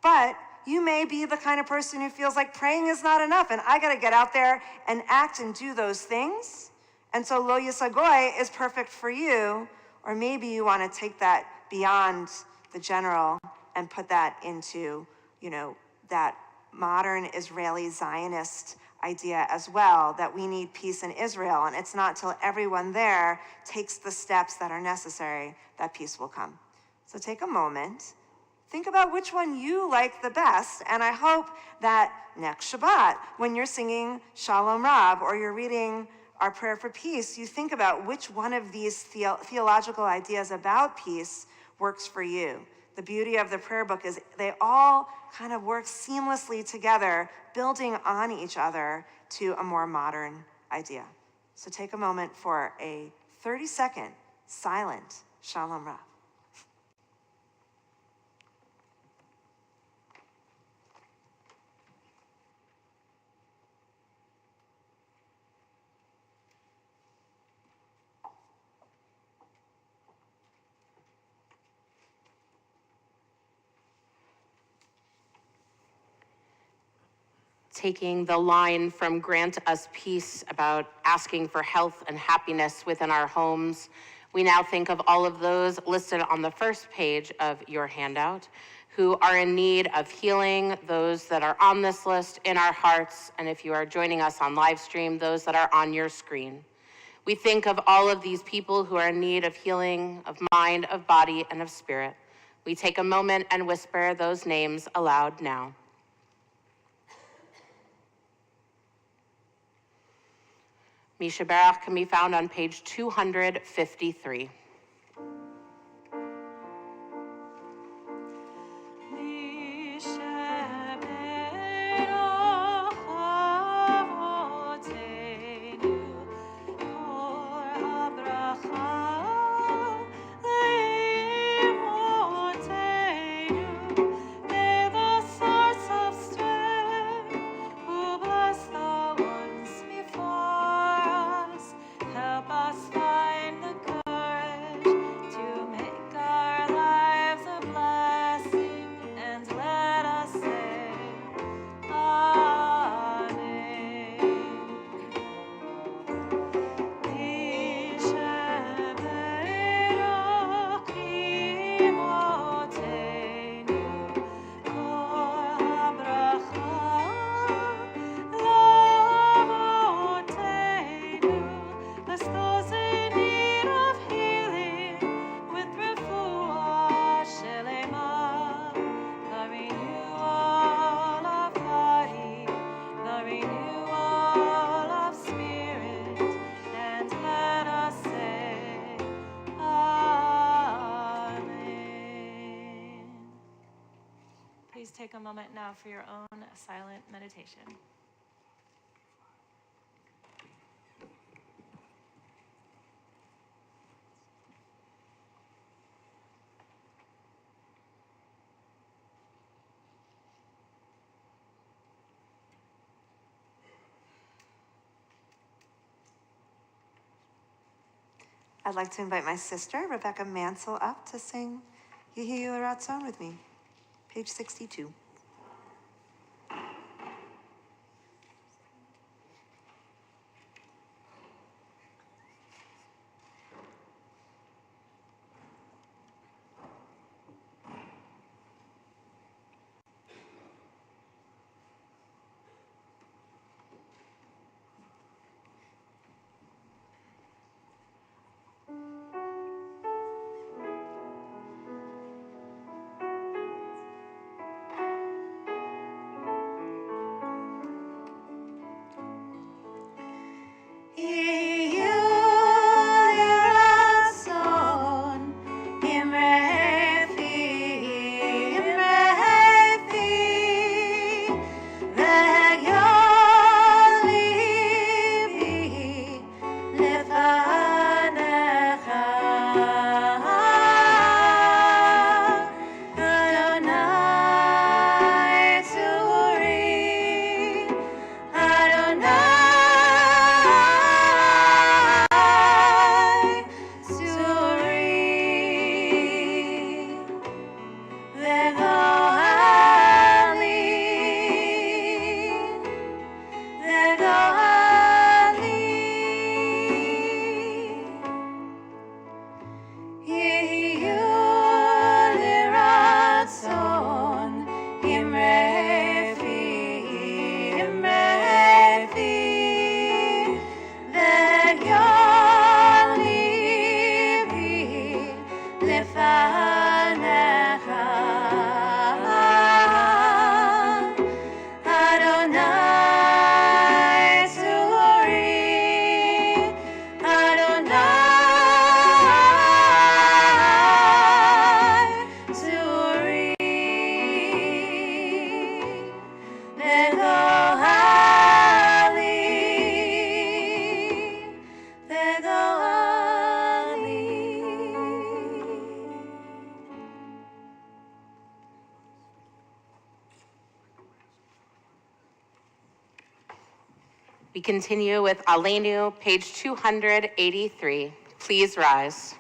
But you may be the kind of person who feels like praying is not enough, and I got to get out there and act and do those things. And so Lo Yisagoi is perfect for you, or maybe you want to take that beyond the general and put that into, that modern Israeli Zionist idea as well, that we need peace in Israel, and it's not till everyone there takes the steps that are necessary that peace will come. So take a moment, think about which one you like the best, and I hope that next Shabbat, when you're singing Shalom Rav or you're reading our prayer for peace, you think about which one of these theological ideas about peace works for you. The beauty of the prayer book is they all kind of work seamlessly together, building on each other to a more modern idea. So take a moment for a 30-second silent Shalom Rav. Taking the line from grant us peace about asking for health and happiness within our homes, we now think of all of those listed on the first page of your handout who are in need of healing, those that are on this list in our hearts, and if you are joining us on live stream, those that are on your screen. We think of all of these people who are in need of healing, of mind, of body, and of spirit. We take a moment and whisper those names aloud now. Misha Barach can be found on page 253. Please take a moment now for your own silent meditation. I'd like to invite my sister, Rebecca Mansell, up to sing Yehi Ratzon with me, page 62. We continue with Aleinu, page 283. Please rise.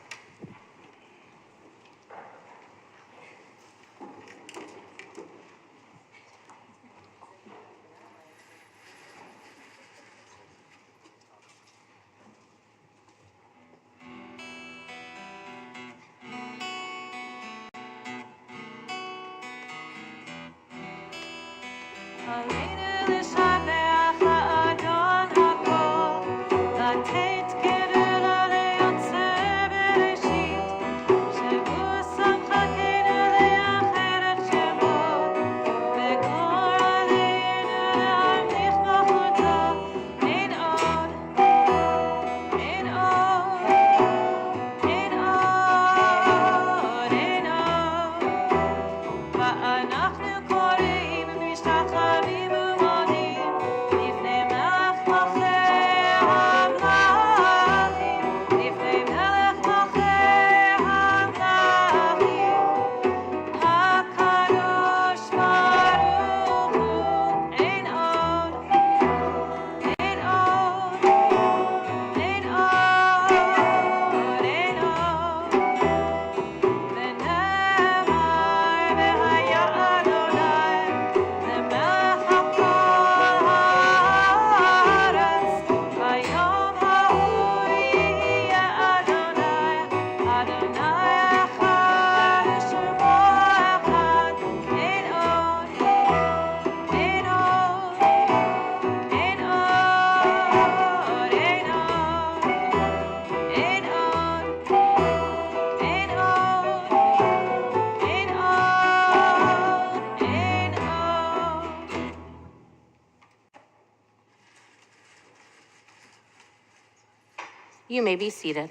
You may be seated.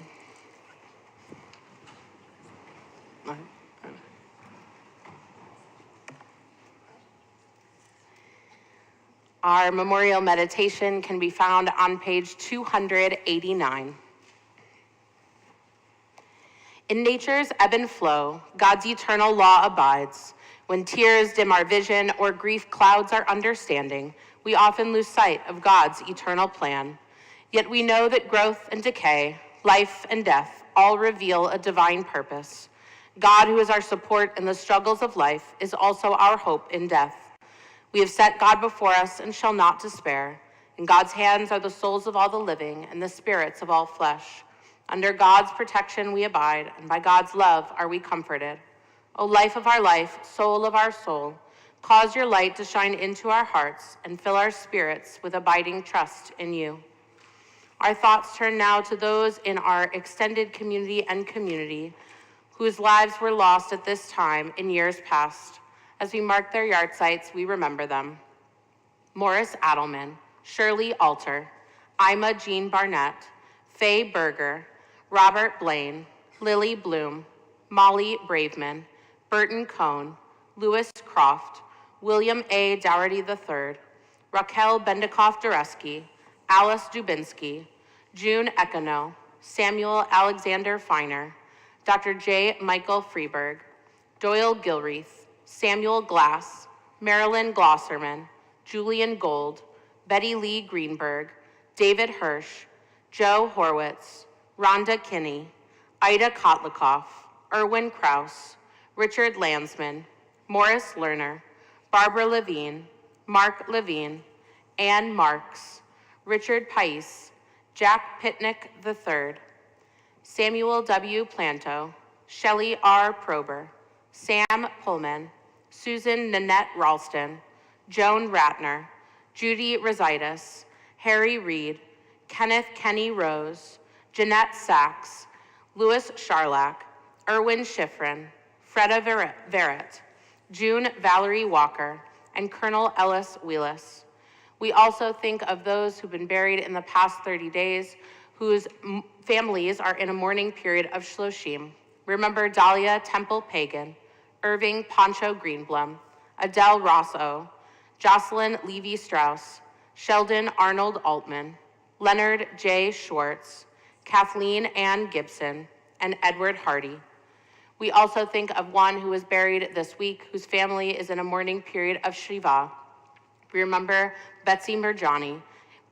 Our memorial meditation can be found on page 289. In nature's ebb and flow, God's eternal law abides. When tears dim our vision or grief clouds our understanding, we often lose sight of God's eternal plan. Yet we know that growth and decay, life and death, all reveal a divine purpose. God, who is our support in the struggles of life, is also our hope in death. We have set God before us and shall not despair. In God's hands are the souls of all the living and the spirits of all flesh. Under God's protection we abide, and by God's love are we comforted. O life of our life, soul of our soul, cause your light to shine into our hearts and fill our spirits with abiding trust in you. Our thoughts turn now to those in our extended community and community whose lives were lost at this time in years past. As we mark their yard sites, we remember them. Morris Adelman, Shirley Alter, Ima Jean Barnett, Faye Berger, Robert Blaine, Lily Bloom, Molly Braveman, Burton Cohn, Louis Croft, William A. Dougherty III, Raquel Bendekoff-Dureski, Alice Dubinsky, June Econo, Samuel Alexander Feiner, Dr. J. Michael Freeberg, Doyle Gilreath, Samuel Glass, Marilyn Glosserman, Julian Gold, Betty Lee Greenberg, David Hirsch, Joe Horwitz, Rhonda Kinney, Ida Kotlikoff, Erwin Kraus, Richard Landsman, Morris Lerner, Barbara Levine, Mark Levine, Ann Marks, Richard Pais, Jack Pitnick III, Samuel W. Planto, Shelley R. Prober, Sam Pullman, Susan Nanette Ralston, Joan Ratner, Judy Rositis, Harry Reed, Kenneth Kenny Rose, Jeanette Sachs, Louis Charlack, Erwin Schifrin, Freda Verrett, June Valerie Walker, and Colonel Ellis Wheelis. We also think of those who've been buried in the past 30 days, whose families are in a mourning period of Shloshim. Remember Dahlia Temple Pagan, Irving Poncho Greenblum, Adele Rosso, Jocelyn Levy Strauss, Sheldon Arnold Altman, Leonard J. Schwartz, Kathleen Ann Gibson, and Edward Hardy. We also think of one who was buried this week, whose family is in a mourning period of Shiva. We remember Betsy Merjani,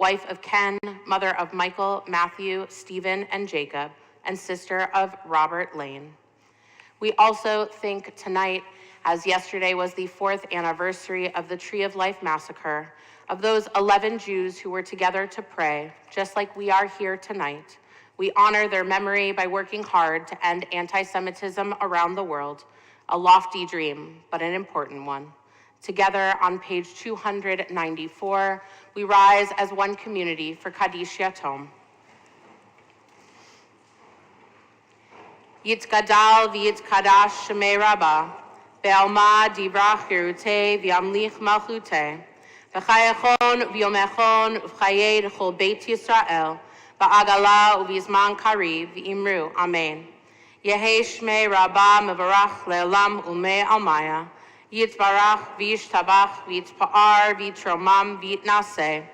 wife of Ken, mother of Michael, Matthew, Stephen, and Jacob, and sister of Robert Lane. We also think tonight, as yesterday was the 4th anniversary of the Tree of Life massacre, of those 11 Jews who were together to pray, just like we are here tonight. We honor their memory by working hard to end anti-Semitism around the world, a lofty dream, but an important one. Together on page 294, we rise as one community for Kaddish Yatom. Yitzgadal v'yitzkadash shemei Rabbah, be'alma divra chirutei v'yamlich malchutei, v'chayachon v'yomechon v'chayei d'chol beit Yisrael, ba'agala u'v'zman kariv v'imru, Amen. Yehei shmei Rabbah mevarach le'olam ulmei almaya, yitzbarach v'yishtabach v'yitzpa'ar v'yitromam v'yitnaseh,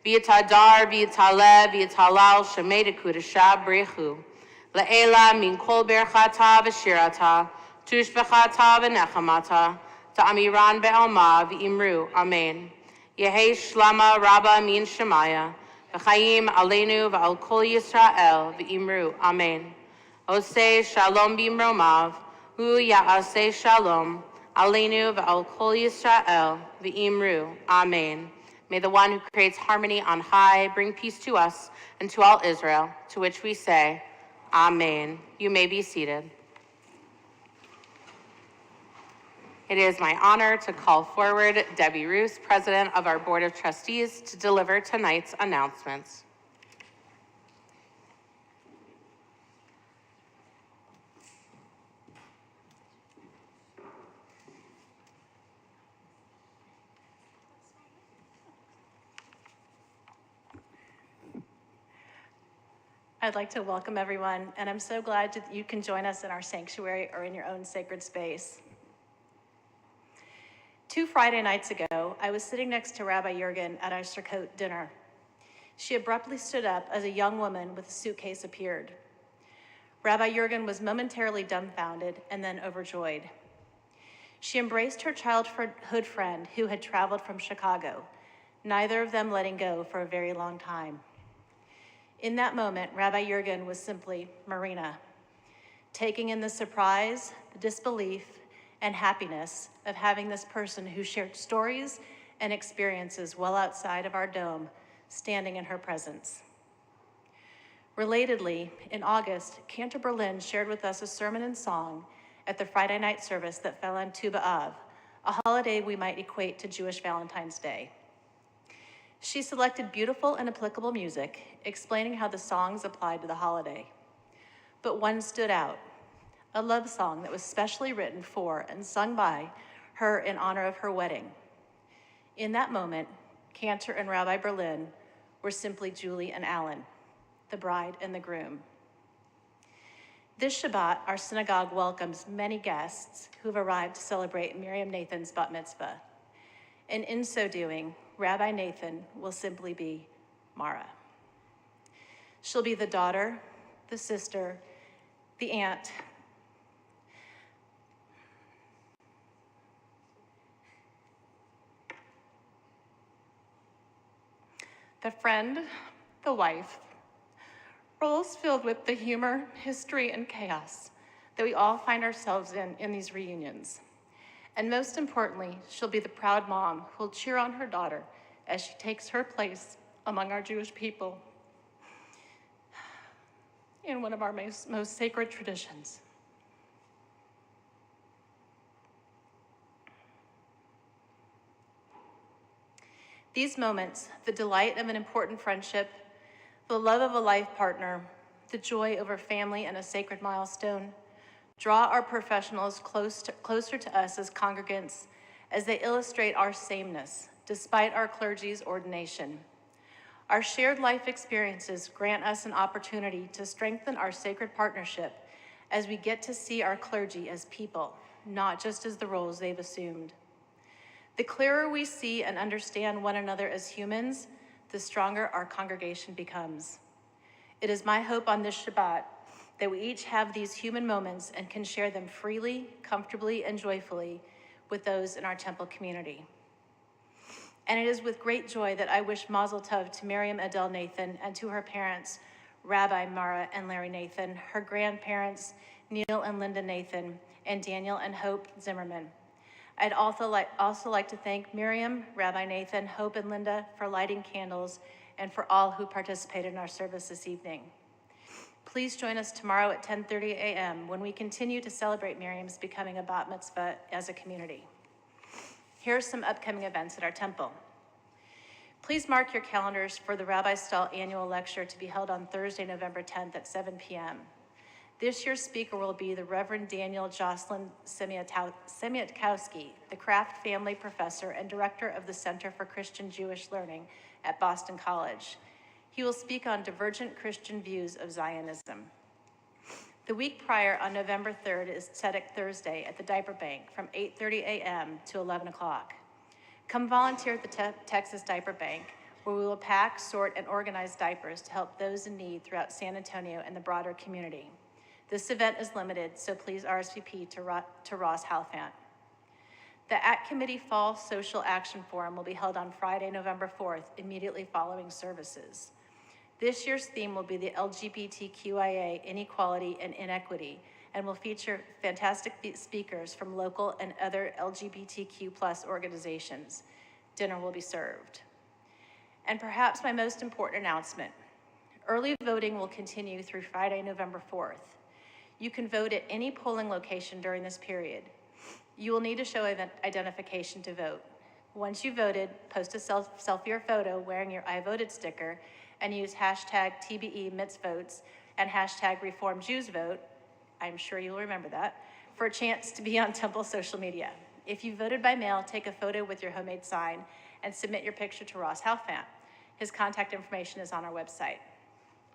v'yitadar v'yitaleh v'yitalal shemei dekudesha b'rechu, Le'ela min kol berchata v'shirata, tushbechata v'nechamata, ta'amiran be'alma v'imru, Amen. Yehei shlama rabba min shemaya, v'chayim aleinu v'al kol Yisrael v'imru, Amen. Oseh shalom b'imromav, hu ya'aseh shalom, aleinu v'al kol Yisrael v'imru, Amen. May the one who creates harmony on high bring peace to us and to all Israel, to which we say, Amen. You may be seated. It is my honor to call forward Debbie Roos, President of our Board of Trustees, to deliver tonight's announcements. I'd like to welcome everyone, and I'm so glad that you can join us in our sanctuary or in your own sacred space. 2 Friday nights ago, I was sitting next to Rabbi Jurgen at our Sukkot dinner. She abruptly stood up as a young woman with a suitcase appeared. Rabbi Jurgen was momentarily dumbfounded and then overjoyed. She embraced her childhood friend who had traveled from Chicago, neither of them letting go for a very long time. In that moment, Rabbi Jurgen was simply Marina, taking in the surprise, the disbelief, and happiness of having this person who shared stories and experiences well outside of our dome standing in her presence. Relatedly, in August, Cantor Berlin shared with us a sermon and song at the Friday night service that fell on Tu B'Av, a holiday we might equate to Jewish Valentine's Day. She selected beautiful and applicable music, explaining how the songs applied to the holiday. But one stood out, a love song that was specially written for and sung by her in honor of her wedding. In that moment, Cantor and Rabbi Berlin were simply Julie and Alan, the bride and the groom. This Shabbat, our synagogue welcomes many guests who've arrived to celebrate Miriam Nathan's bat mitzvah. And in so doing, Rabbi Nathan will simply be Mara. She'll be the daughter, the sister, the aunt, the friend, the wife, roles filled with the humor, history, and chaos that we all find ourselves in these reunions. And most importantly, she'll be the proud mom who'll cheer on her daughter as she takes her place among our Jewish people in one of our most sacred traditions. These moments, the delight of an important friendship, the love of a life partner, the joy over family and a sacred milestone, draw our professionals closer to us as congregants as they illustrate our sameness, despite our clergy's ordination. Our shared life experiences grant us an opportunity to strengthen our sacred partnership as we get to see our clergy as people, not just as the roles they've assumed. The clearer we see and understand one another as humans, the stronger our congregation becomes. It is my hope on this Shabbat that we each have these human moments and can share them freely, comfortably, and joyfully with those in our temple community. And it is with great joy that I wish Mazel Tov to Miriam Adele Nathan and to her parents, Rabbi Mara and Larry Nathan, her grandparents, Neil and Linda Nathan, and Daniel and Hope Zimmerman. I'd also like to thank Miriam, Rabbi Nathan, Hope, and Linda for lighting candles and for all who participated in our service this evening. Please join us tomorrow at 10:30 a.m. when we continue to celebrate Miriam's becoming a bat mitzvah as a community. Here are some upcoming events at our temple. Please mark your calendars for the Rabbi Stahl annual lecture to be held on Thursday, November 10th at 7 p.m. This year's speaker will be the Reverend Daniel Jocelyn Semyatkowski, the Kraft Family Professor and Director of the Center for Christian Jewish Learning at Boston College. He will speak on divergent Christian views of Zionism. The week prior, on November 3rd, is Tzedek Thursday at the Diaper Bank from 8:30 a.m. to 11 o'clock. Come volunteer at the Texas Diaper Bank, where we will pack, sort, and organize diapers to help those in need throughout San Antonio and the broader community. This event is limited, so please RSVP to Ross Halfant. The ACT Committee Fall Social Action Forum will be held on Friday, November 4th, immediately following services. This year's theme will be the LGBTQIA, inequality and inequity, and will feature fantastic speakers from local and other LGBTQ+ organizations. Dinner will be served. And perhaps my most important announcement, early voting will continue through Friday, November 4th. You can vote at any polling location during this period. You will need to show identification to vote. Once you voted, post a selfie or photo wearing your I voted sticker and use hashtag TBE-MitzVotes and hashtag ReformJewsVote, I'm sure you'll remember that, for a chance to be on Temple social media. If you voted by mail, take a photo with your homemade sign and submit your picture to Ross Halfant. His contact information is on our website.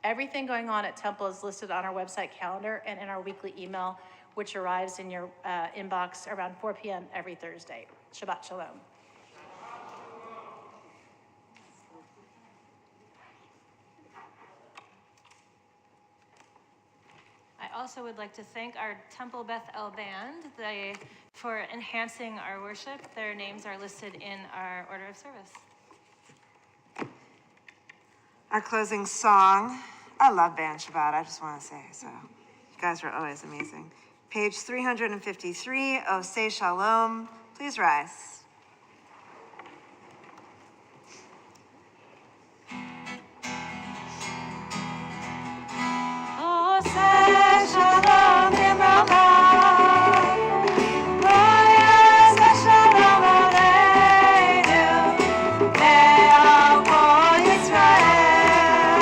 Everything going on at Temple is listed on our website calendar and in our weekly email, which arrives in your inbox around 4 p.m. every Thursday. Shabbat Shalom. I also would like to thank our Temple Beth-El band for enhancing our worship. Their names are listed in our order of service. Our closing song, I love Band Shabbat, I just want to say, so you guys are always amazing. Page 353, Oseh Shalom, please rise. Shalom Nimrama, Royas Shalom Aleinu, Le'al Kol Yisrael.